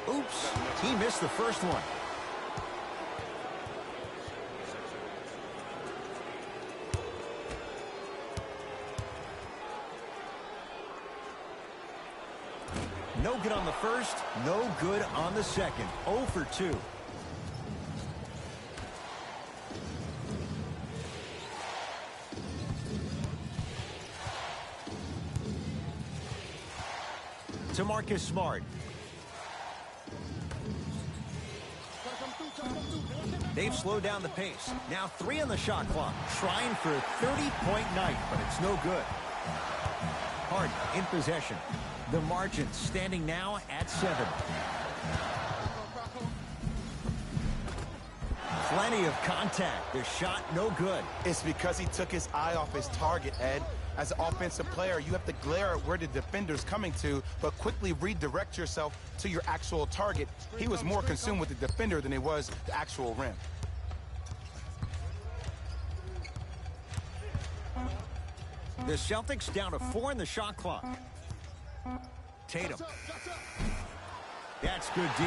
Oops. He missed the first one. No good on the first, no good on the second. 0 for 2. To Marcus Smart. They've slowed down the pace. Now 3 on the shot clock. Trying for a 30-point night, but it's no good. Harden in possession. The margin standing now at 7. Plenty of contact. The shot no good. It's because he took his eye off his target, Ed. As an offensive player, you have to glare at where the defender's coming to, but quickly redirect yourself to your actual target. He was more consumed with the defender than he was the actual rim. The Celtics down to 4 in the shot clock. Tatum. That's good D.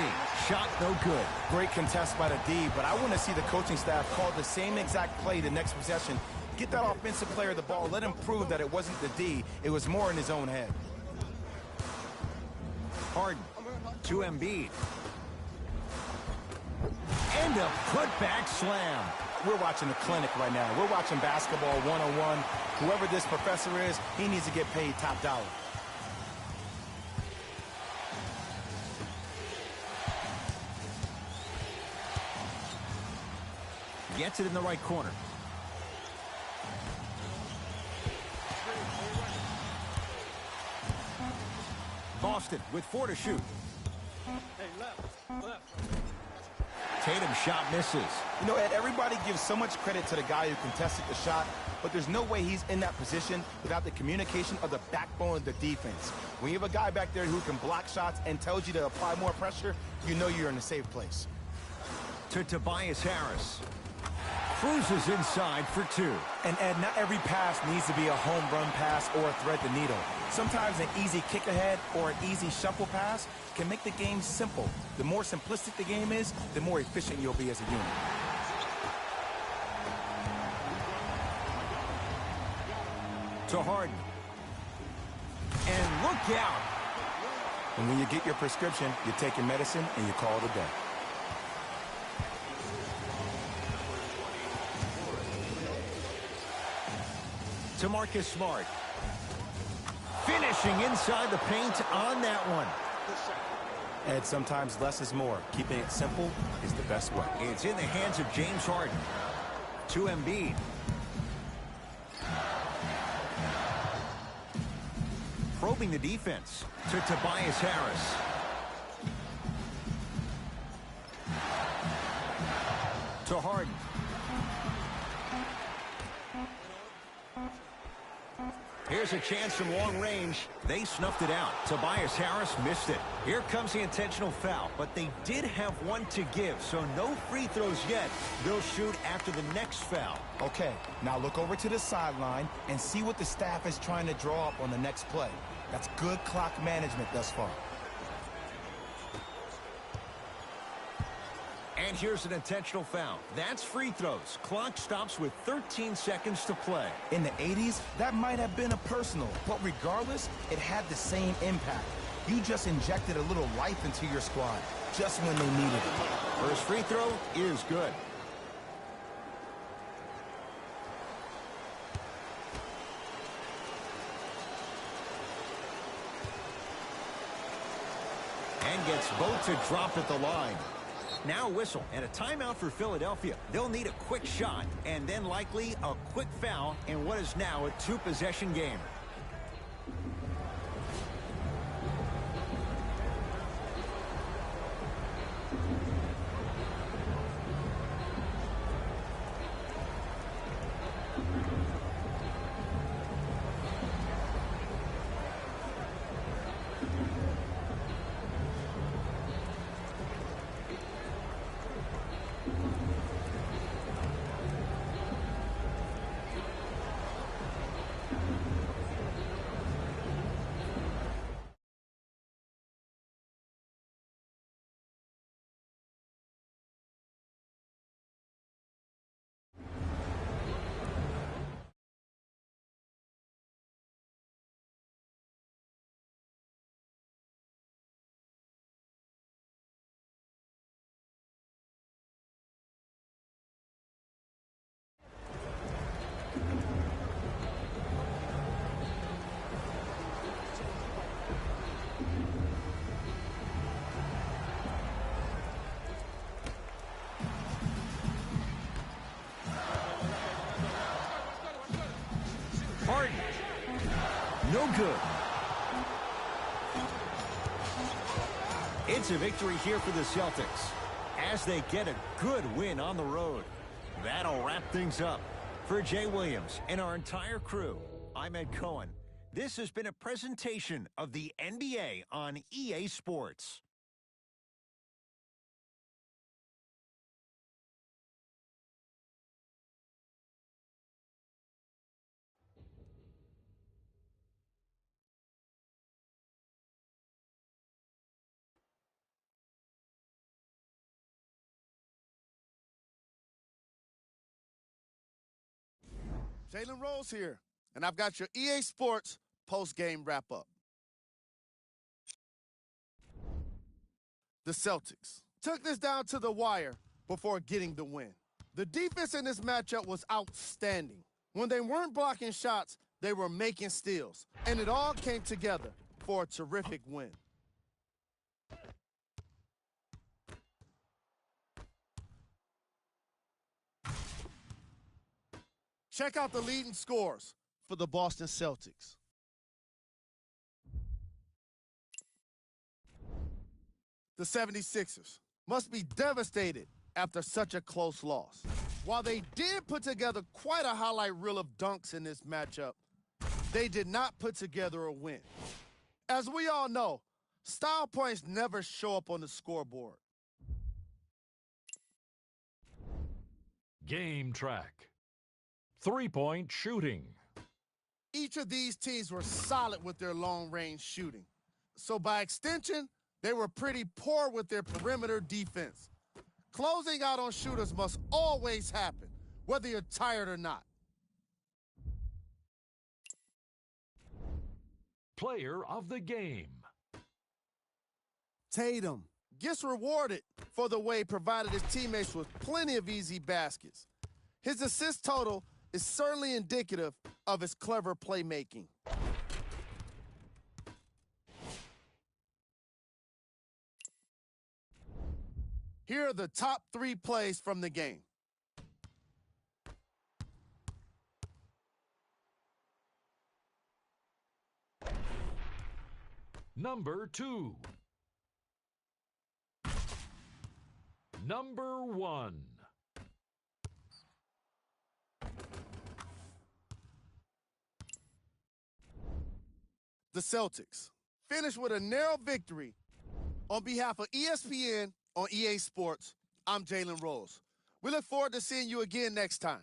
Shot no good. Great contest by the D, but I want to see the coaching staff call the same exact play the next possession. Get that offensive player the ball. Let him prove that it wasn't the D. It was more in his own head. Harden to Embiid. And a putback slam. We're watching a clinic right now. We're watching basketball 101. Whoever this professor is, he needs to get paid top dollar. Gets it in the right corner. Boston with 4 to shoot. Tatum shot misses. You know, Ed, everybody gives so much credit to the guy who contested the shot, but there's no way he's in that position without the communication of the backbone of the defense. When you have a guy back there who can block shots and tells you to apply more pressure, you know you're in a safe place. To Tobias Harris. Cruises inside for 2. And Ed, not every pass needs to be a home run pass or thread the needle. Sometimes an easy kick ahead or an easy shuffle pass can make the game simple. The more simplistic the game is, the more efficient you'll be as a unit. To Harden. And look out. And when you get your prescription, you take your medicine and you call it a day. To Marcus Smart. Finishing inside the paint on that one. Ed, sometimes less is more. Keeping it simple is the best way. It's in the hands of James Harden. To Embiid. probing the defense. To Tobias Harris. To Harden. Here's a chance from long range. They snuffed it out. Tobias Harris missed it. Here comes the intentional foul, but they did have one to give, so no free throws yet. They'll shoot after the next foul. Okay, now look over to the sideline and see what the staff is trying to draw up on the next play. That's good clock management thus far. And here's an intentional foul. That's free throws. Clock stops with 13 seconds to play. In the 80s, that might have been a personal, but regardless, it had the same impact. You just injected a little life into your squad, just when they needed it. First free throw is good. And gets both to drop at the line. Now a whistle and a timeout for Philadelphia. They'll need a quick shot and then likely a quick foul in what is now a two-possession game. Harden. No good. It's a victory here for the Celtics as they get a good win on the road. That'll wrap things up. For Jay Williams and our entire crew, I'm Ed Cohen. This has been a presentation of the NBA on EA Sports. Jalen Rose here, and I've got your EA Sports post-game wrap-up. The Celtics took this down to the wire before getting the win. The defense in this matchup was outstanding. When they weren't blocking shots, they were making steals, and it all came together for a terrific win. Check out the leading scores for the Boston Celtics. The 76ers must be devastated after such a close loss. While they did put together quite a highlight reel of dunks in this matchup, they did not put together a win. As we all know, style points never show up on the scoreboard. Game track. Three-point shooting. Each of these teams were solid with their long-range shooting. So by extension, they were pretty poor with their perimeter defense. Closing out on shooters must always happen, whether you're tired or not. Player of the game. Tatum gets rewarded for the way he provided his teammates with plenty of easy baskets. His assist total is certainly indicative of his clever playmaking. Here are the top 3 plays from the game. Number 2. Number 1. The Celtics finished with a narrow victory. On behalf of ESPN on EA Sports, I'm Jalen Rose. We look forward to seeing you again next time.